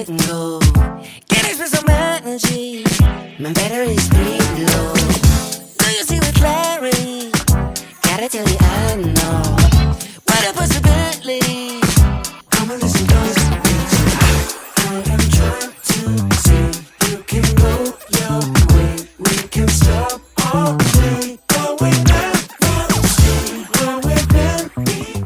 letting go. Can express some energy. My battery's pretty low. Do you see with clarity? Gotta tell you I know. What a possibility. Come on, listen, don't all I'm trying to see. You can go your way. We can stop all day. But we never see where we've been before.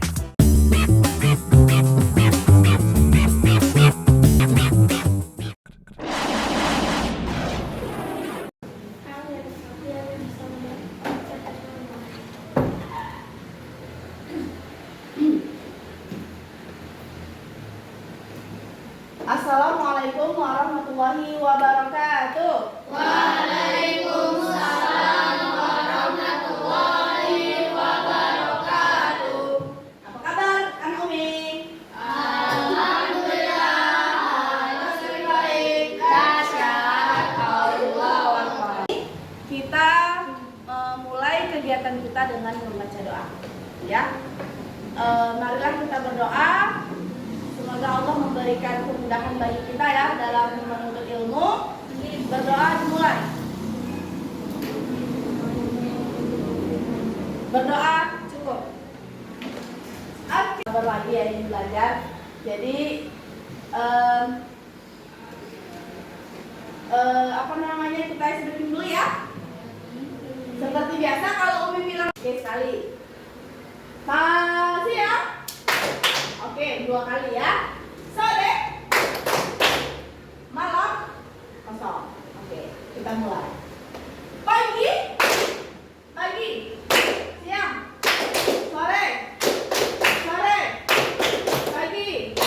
Assalamualaikum warahmatullahi wabarakatuh. Waalaikumsalam warahmatullahi wabarakatuh. Apa kabar anak Umi? Alhamdulillah, masih baik. Dahsyat Allah Akbar. Kita memulai kegiatan kita dengan membaca doa. Ya, marilah kita berdoa. Semoga Allah memberikan kemudahan bagi kita ya dalam menuntut ilmu. Berdoa dimulai. Berdoa cukup. Sabar lagi ya ini belajar. Jadi apa namanya, kita sedikit dulu ya. Seperti biasa kalau Umi bilang oke sekali. Masih ya? Oke, 2 kali ya. Sore, malam, kosong. Oke, kita mulai. Pagi, siang, sore, pagi,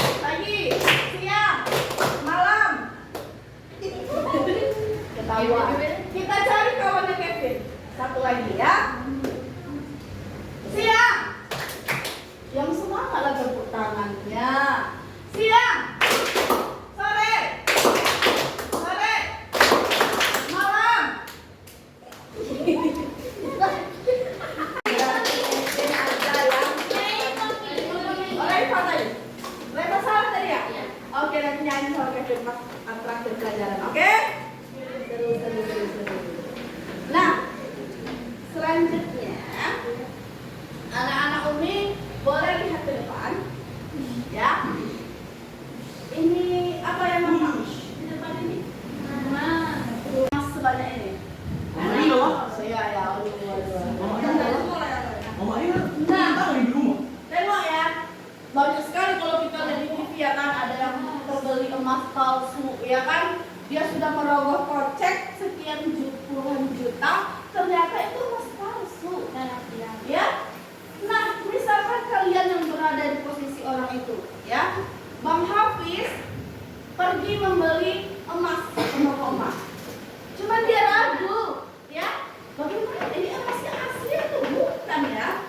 siang, malam. Ketahuan. Kita cari kawannya Kevin. Satu lagi ya. Siang. Yang semua malah tepuk tangannya. Siang, sore, malam. Reva salah tadi ya? Oke, nanti nyanyi sama Kevin pas terakhir pelajaran. Oke? Seru. Nah, selanjutnya anak-anak Umi boleh lihat ke depan, ya. Ini apa yang nampak di depan ini? Mas sebanyak ini. Saya ya, tengok ya. Banyak sekali kalau kita lihat di TV ya kan, ada yang terbeli emas palsu, ya kan? Dia sudah merogoh kocek sekian puluhan juta, ternyata itu emas palsu. Ya. Nah, misalkan kalian yang berada di posisi orang itu, ya, Bang Hafiz pergi membeli emas ke toko emas. Cuman dia ragu, ya, bagaimana ini emasnya asli atau bukan ya,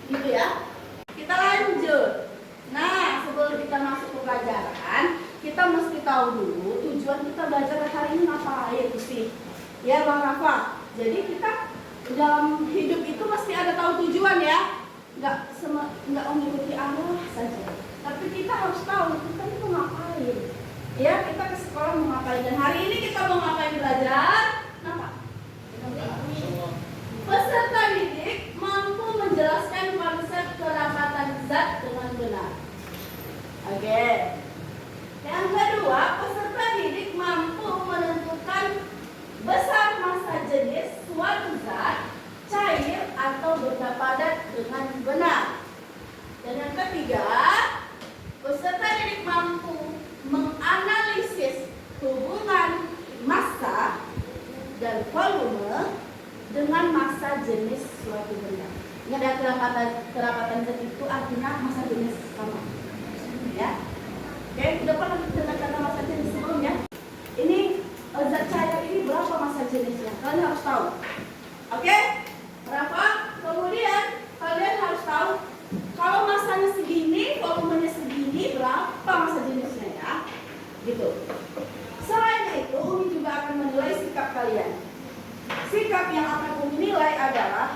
gitu ya. Kita lanjut. Nah, sebelum kita masuk ke pelajaran, kita mesti tahu dulu tujuan kita belajar hari ini ngapain sih, ya Bang Rafa. Jadi kita dalam hidup itu mesti ada tahu tujuan ya. Nggak mengikuti arah saja, tapi kita harus tahu kita itu ngapain, ya. Kita ke sekolah mau ngapain, dan hari ini kita mau ngapain belajar apa? Peserta didik mampu menjelaskan konsep kerapatan zat dengan benar. Oke. Yang kedua, peserta didik mampu menentukan besar massa jenis suatu zat, cair atau benda padat dengan benar. Dan yang ketiga, peserta didik mampu menganalisis hubungan massa dan volume dengan massa jenis suatu benda. Ingat ya, kerapatan zat itu artinya massa jenis sama. Ya. Oke, udah pernah dengar kata massa jenis sebelumnya? Ini zat cair ini berapa massa jenisnya? Kalian harus tahu. Oke? Berapa? Kemudian kalian harus tahu kalau masanya segini, volumenya segini, berapa massa jenisnya ya? Gitu. Selain itu, Umi juga akan menilai sikap kalian. Sikap yang akan Umi nilai adalah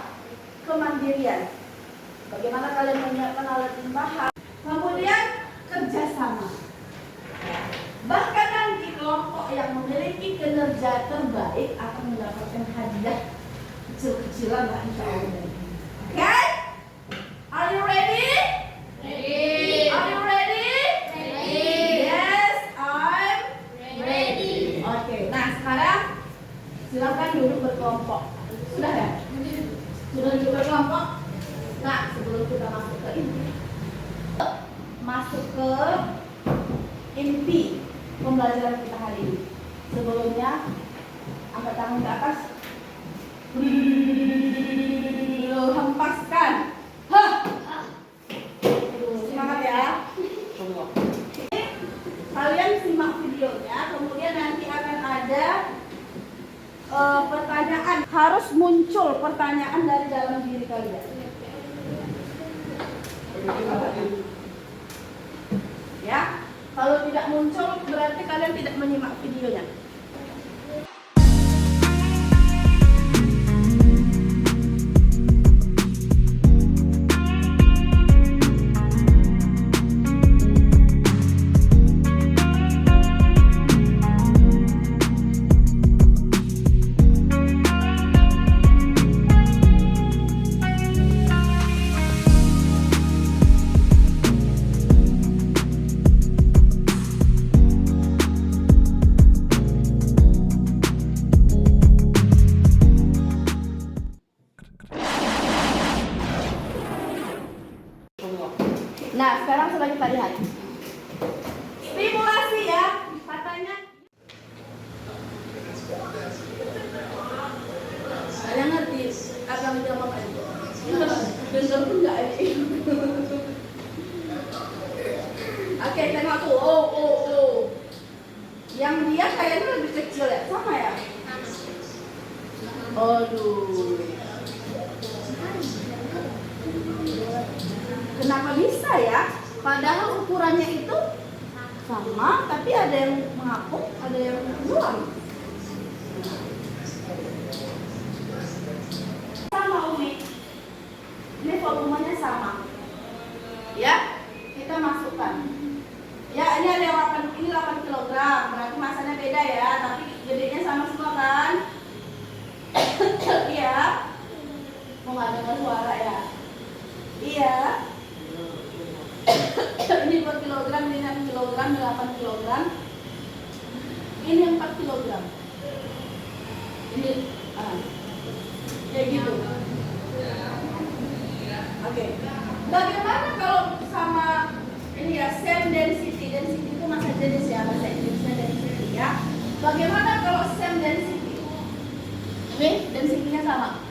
kemandirian. Bagaimana kalian menyiapkan alat limpahan. Kemudian kerjasama. Bahkan pekerja terbaik akan mendapatkan hadiah kecil-kecilan lah insya Allah. Oke? Are you ready? Ready. Are you ready? Ready. Yes, I'm Ready. Oke, nah sekarang silakan duduk berkelompok. Sudah ya? Sudah duduk berkelompok? Nah, sebelum kita masuk ke inti pembelajaran kita hari ini. Sebelumnya, angkat tangan ke atas. Hempaskan. Hah. Semangat ya. Kalian simak videonya, kemudian nanti akan ada pertanyaan. Harus muncul pertanyaan dari dalam diri kalian. Ya, kalau tidak muncul berarti kalian tidak menyimak videonya. Nah, sekarang coba kita lihat. Stimulasi ya, katanya. Kalian ngerti akan jawab aja. Dengar pun nggak ini. Oke, tengok tuh. Oh. Yang dia kayaknya lebih kecil ya, sama ya? Aduh. Kenapa bisa ya? Padahal ukurannya itu sama, tapi ada yang mengapung, ada yang buang. Sama Umi. Ini volumenya sama. Ya, kita masukkan. Ya, ini ada yang 8 kg, berarti masanya beda ya, tapi gedenya sama semua kan? Iya. Mau nggak dengar suara ya? Iya. Ini 2 kg, ini 6 kg, ini 8 kg. Ini 4 kg. Ini kayak gitu. Oke. Bagaimana kalau sama ini ya, same density. Density itu masa jenis ya, bahasa Inggrisnya density ya. Bagaimana kalau same density? Ini density-nya sama.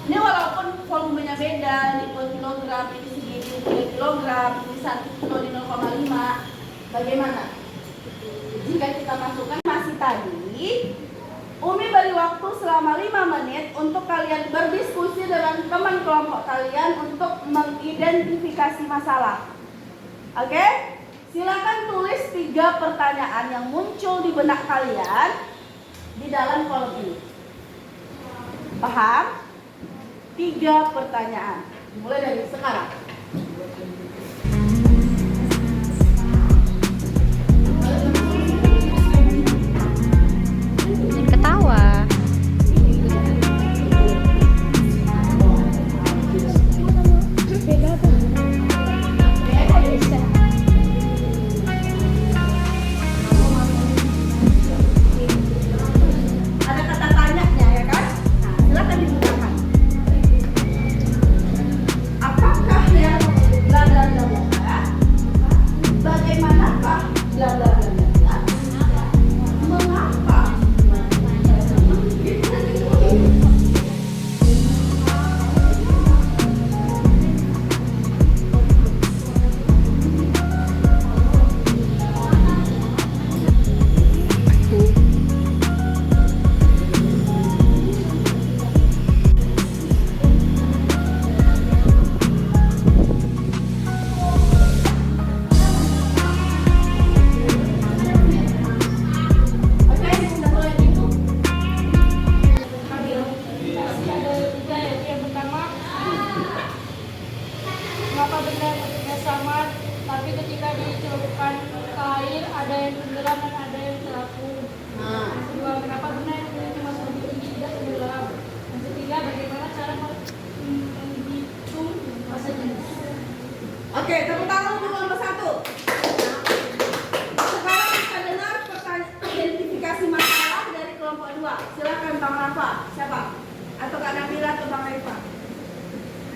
Ini walaupun volumenya beda, di 2 kg, ini segini 3 kg, ini 1 kilo di 0,5. Bagaimana? Jika kita masukkan masih tadi, Umi beri waktu selama 5 menit untuk kalian berdiskusi dengan teman kelompok kalian untuk mengidentifikasi masalah. Oke? Silakan tulis 3 pertanyaan yang muncul di benak kalian di dalam kolom ini. Paham? 3 pertanyaan. Mulai dari sekarang. Ketawa. Ada kata tanyanya ya kan? Nah, silakan dibukakan. Apakah yang tenggelam dan ada yang terapung. Nah, Yang kedua, kenapa benda yang memiliki massa lebih tinggi tidak tenggelam? Yang ketiga, bagaimana cara menghitung massa jenis? oke, tepuk tangan untuk kelompok 1. Sekarang kita dengar pertanyaan identifikasi masalah dari kelompok 2. Silakan Bang Rafa, siapa? Atau Kak Nabila atau Bang Raifa?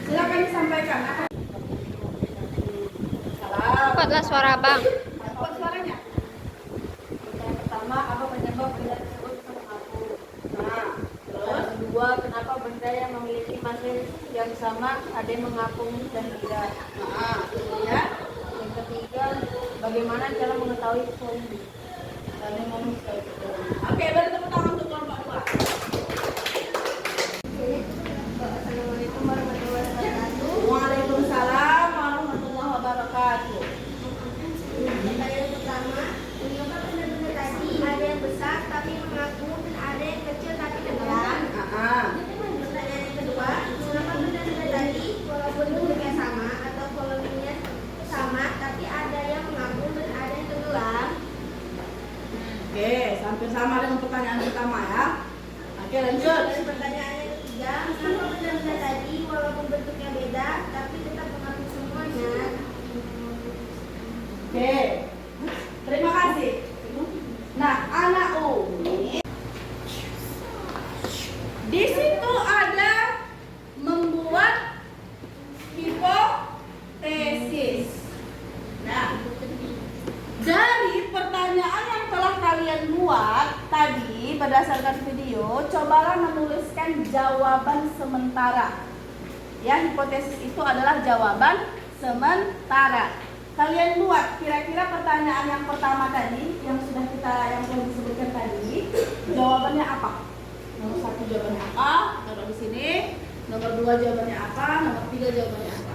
Silakan disampaikan. Salam. Cepatlah suara bang. Apa suaranya? Yang pertama, apa penyebab benda tersebut bisa mengapung? Nah, terus Yang kedua, kenapa benda yang memiliki massa yang sama ada yang mengapung dan tidak? nah, ya. Yang ketiga, bagaimana cara mengetahui volume? Oke, beri tepuk tangan untuk kelompok 2. Assalamualaikum warahmatullahi wabarakatuh. Waalaikumsalam warahmatullahi wabarakatuh. Pertanyaan pertama, mengapa benda-benda tadi ada yang besar tapi mengapung dan ada yang kecil tapi tenggelam? Pertanyaan yang kedua, mengapa benda-benda tadi walaupun bentuknya sama atau volumenya sama tapi ada yang mengapung dan ada yang tenggelam? Oke, hampir sama dengan pertanyaan pertama ya. Oke, lanjut. Dan pertanyaan yang ketiga, mengapa benda-benda tadi walaupun bentuknya beda tapi tetap mengapung semuanya? Oke, terima kasih. Nah, anak Umi, di situ ada membuat hipotesis. Nah, dari pertanyaan yang telah kalian buat tadi berdasarkan video, cobalah menuliskan jawaban sementara. Ya, hipotesis itu adalah jawaban sementara. Kalian buat kira-kira pertanyaan yang pertama tadi yang sudah disebutkan tadi, jawabannya apa? Nomor 1 jawabannya apa? Taruh di sini. Nomor 2 jawabannya apa? Nomor 3 jawabannya apa?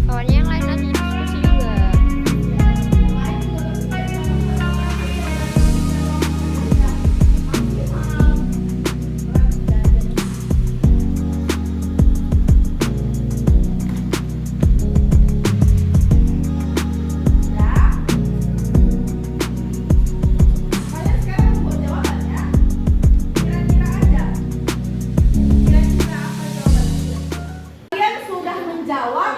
Kawannya yang lain lagi diskusi juga. Ya. Kalian sekarang membuat jawabannya. Kira-kira aja. Kira-kira apa jawabannya? Kalian sudah menjawab,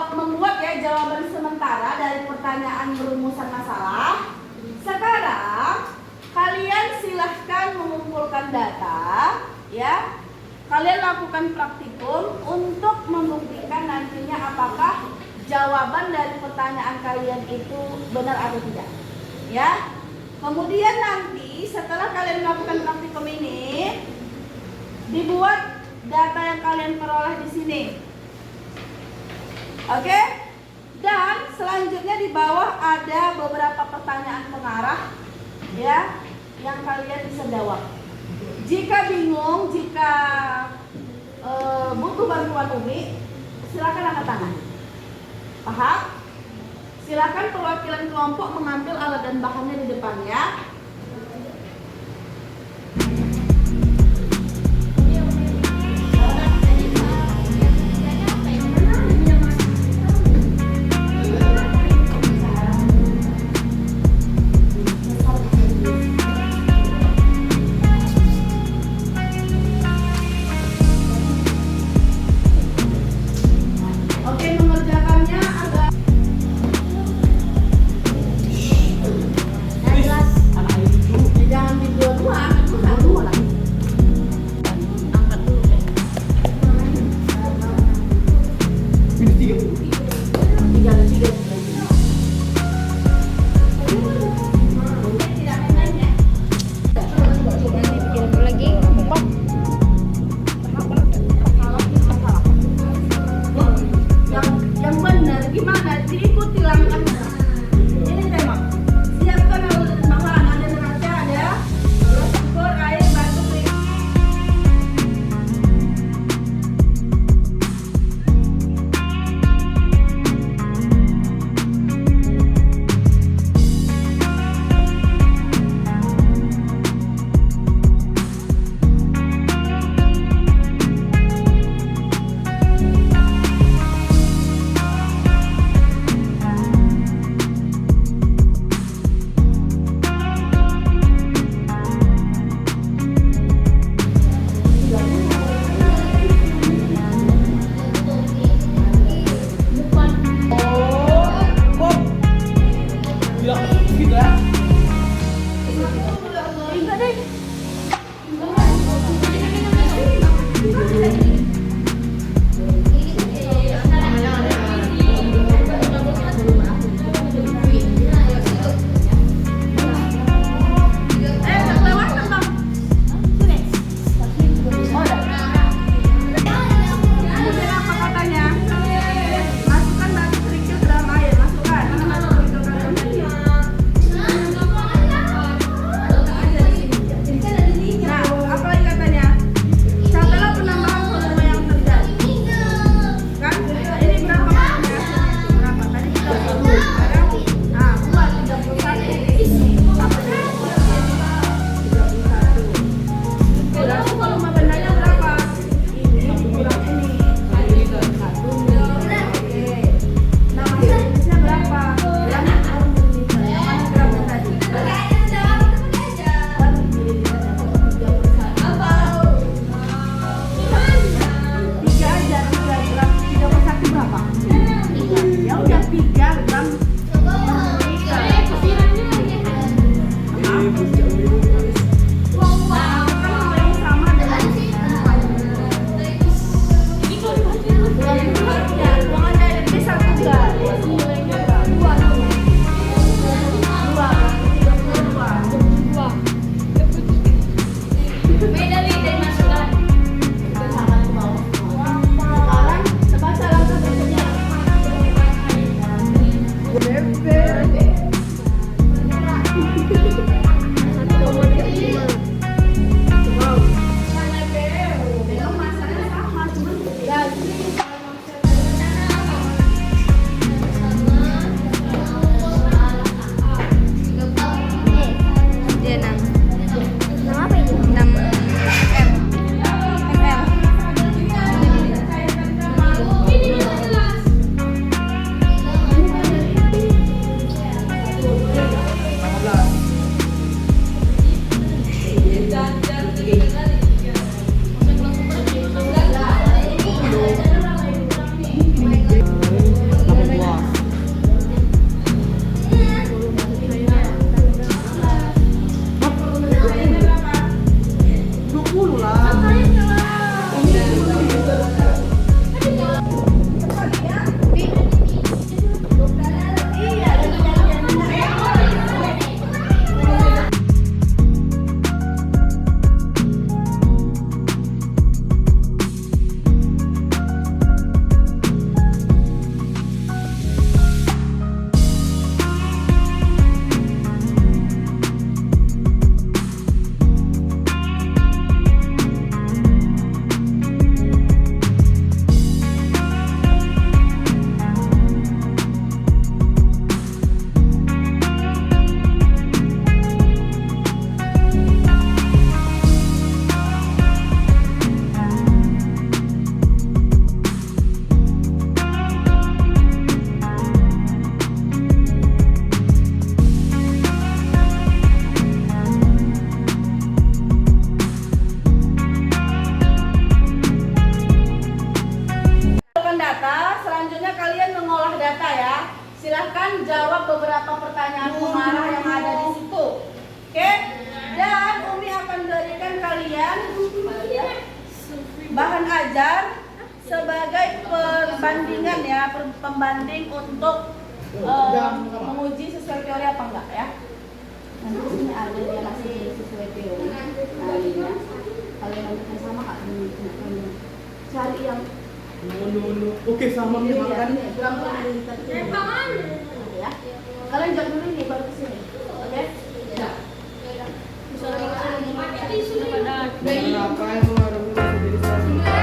membuat ya jawaban sementara dari pertanyaan rumusan masalah. Sekarang kalian silahkan mengumpulkan data, ya. Kalian lakukan praktikum untuk membuktikan nantinya apakah jawaban dari pertanyaan kalian itu benar atau tidak. Ya. Kemudian nanti setelah kalian melakukan praktikum ini, dibuat data yang kalian peroleh di sini. Oke? Dan selanjutnya di bawah ada beberapa pertanyaan pengarah ya yang kalian bisa jawab. Jika bingung, jika butuh bantuan Umi, silakan angkat tangan. Paham? Silakan perwakilan kelompok mengambil alat dan bahannya di depannya. Oke, mengerjakannya agak memberikan kalian bahan ajar sebagai perbandingan ya, pembanding untuk menguji sesuai teori apa enggak ya. Nanti sini ada dia masih sesuai teori. Nah, ini ya. Kalian yang sama Kak, cari yang Oke, sama ini makan. ya. Kalian jawab dulu ini baru kesini. Oke? Ya. Berapa yang mengaruhi sendiri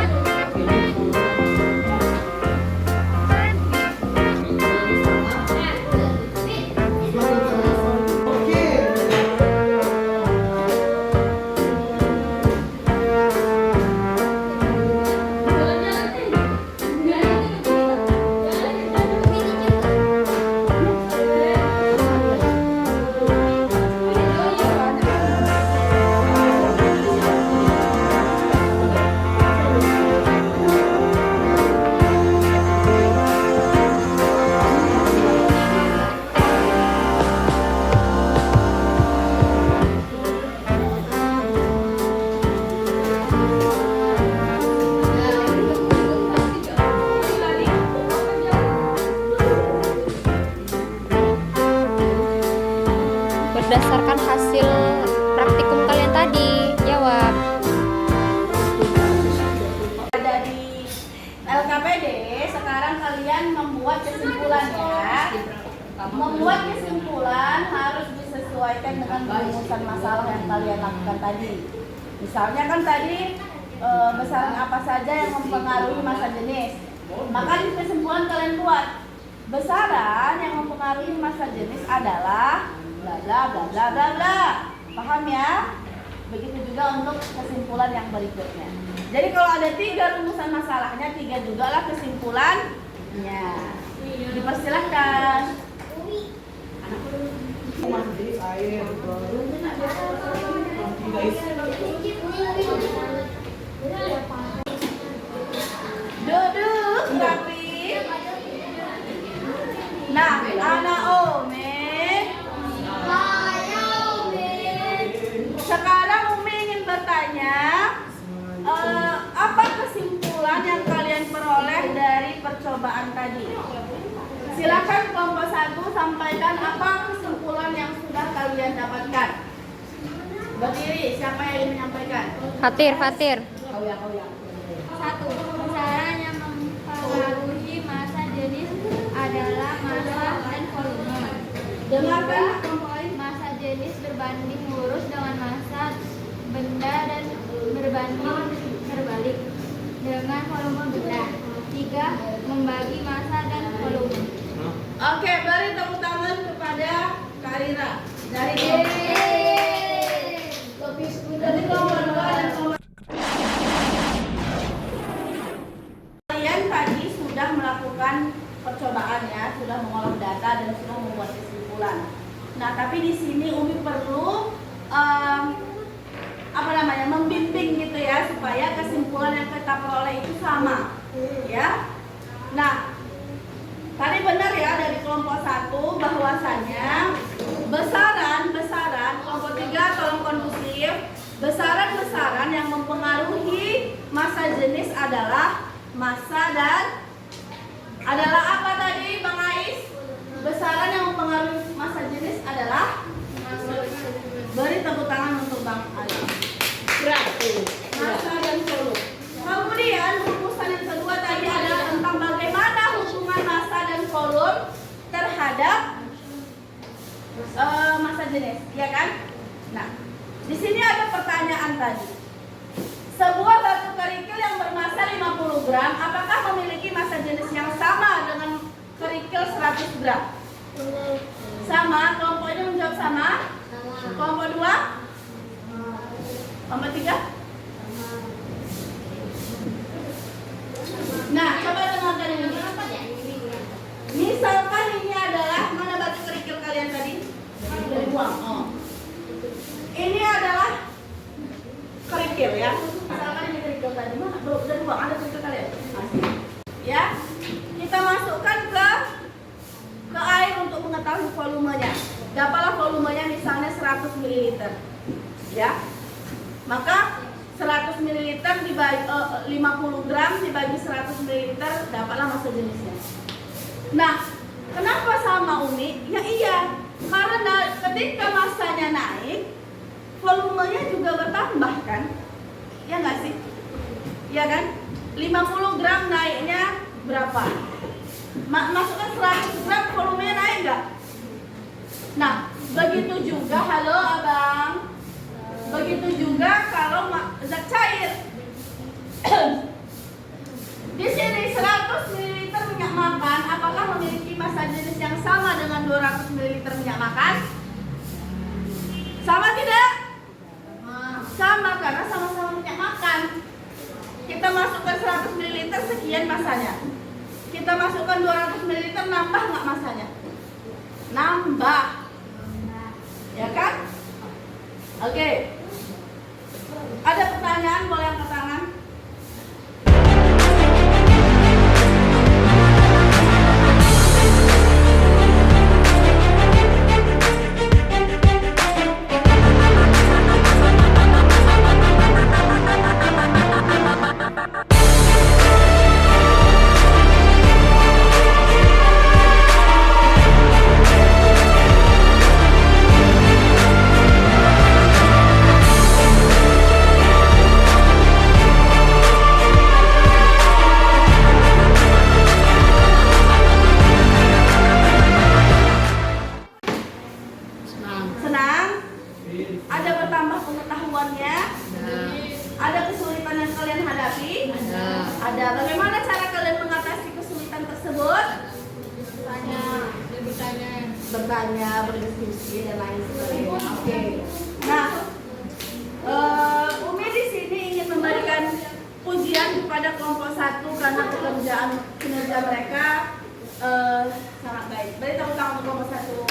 berdasarkan hasil praktikum kalian tadi. Jawab. Ada di LKPD, sekarang kalian membuat kesimpulan ya. Membuat kesimpulan harus disesuaikan dengan perumusan masalah yang kalian lakukan tadi. Misalnya kan tadi besaran apa saja yang mempengaruhi massa jenis. Maka di kesimpulan kalian buat besaran yang mempengaruhi massa jenis adalah bla bla bla bla bla bla. Paham ya? Begitu juga untuk kesimpulan yang berikutnya. Jadi kalau ada 3 rumusan masalahnya, 3 juga lah kesimpulannya. Dipersilahkan. Mandi air baru Duduk rapi. Nah, anak Ome. Sekarang Umi ingin bertanya, apa kesimpulan yang kalian peroleh dari percobaan tadi? Silakan kelompok 1 sampaikan apa kesimpulan yang sudah kalian dapatkan. Berdiri, siapa yang ingin menyampaikan? Fatir. Satu, besaran yang mempengaruhi massa jenis adalah massa dan volume. Dengarkan kelompok lain. Massa jenis berbanding lurus dengan massa benda dan berbanding terbalik dengan volume benda. 3, membagi massa dan volume. Oke, beri tepuk tangan kepada Kak Rira dari kelompok 2 dan kelompok. Kalian tadi sudah melakukan percobaan ya, sudah mengolah data dan sudah membuat kesimpulan. Nah, tapi di sini Umi perlu membimbing gitu ya, supaya kesimpulan yang kita peroleh itu sama, ya. Nah, tadi benar ya dari kelompok 1 bahwasannya besaran kelompok 3 tolong kondusif, besaran yang mempengaruhi massa jenis adalah massa dan adalah apa tadi Bang Ais? Besaran yang mempengaruhi massa jenis adalah beri tepuk tangan untuk Bang Ais. Berarti massa dan volume. Kemudian rumusan yang kedua tadi adalah tentang bagaimana hubungan massa dan volume terhadap massa jenis, ya kan? Nah, di sini ada pertanyaan tadi. Sebuah batu kerikil yang bermassa 50 gram, apakah memiliki massa jenis yang sama dengan kerikil 100 gram? Sama, kelompok ini menjawab sama? Kelompok 2? Kelompok 3? Nah, coba dengarkan ini. Misalkan ini adalah, mana batu kerikil kalian tadi? Sudah dibuang. Oh. Ini adalah kerikil ya. Misalkan ini kerikil tadi, mana? Belum, sudah dibuang. Ada kerikil kalian? Masih. Ya. Kita masukkan ke air untuk mengetahui volumenya. Dapatlah volumenya misalnya 100 ml. Ya. Maka 100 ml dibagi 50 gram dibagi 100 ml dapatlah massa jenisnya. Nah, kenapa sama Umi? Ya iya, karena ketika massanya naik, volumenya juga bertambah kan? Ya nggak sih? Ya kan? 50 gram naiknya berapa? Masukkan 100 gram volumenya naik nggak? Nah, begitu juga, halo abang. Begitu juga kalau zat cair. Di sini 100 ml minyak makan, apakah memiliki massa jenis yang sama dengan 200 ml minyak makan? Sama tidak? Sama, karena sama-sama minyak makan. Kita masukkan 100 ml sekian massanya. Kita masukkan 200 ml, nambah nggak massanya? Nambah. Ya kan? Oke. Ada pertanyaan, boleh angkat tangan? Senang? Ada bertambah pengetahuannya? Ada kesulitan yang kalian hadapi? Ada. Bagaimana cara kalian mengatasi kesulitan tersebut? Bertanya, berdiskusi dan lain sebagainya. Oke. Nah, Umi di sini ingin memberikan pujian kepada kelompok 1 karena pekerjaan kinerja mereka sangat baik. Beri tepuk tangan untuk kelompok 1.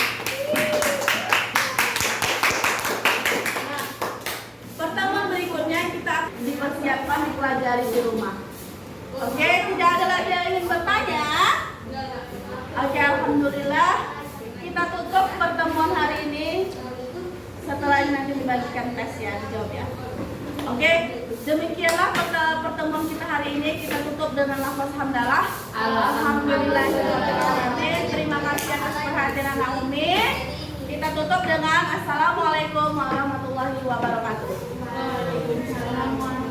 Pertemuan berikutnya kita dipersiapkan dipelajari di rumah. Oke, tidak ada lagi yang ingin bertanya? Oke, alhamdulillah. Kita tutup pertemuan hari ini. Setelah ini nanti dibagikan tes ya, dijawab ya. Oke, demikianlah pertemuan kita hari ini. Kita tutup dengan lafaz hamdalah. Alhamdulillah. Terima kasih atas perhatian anak Umi. Kita tutup dengan assalamualaikum warahmatullahi wabarakatuh. Waalaikumsalam.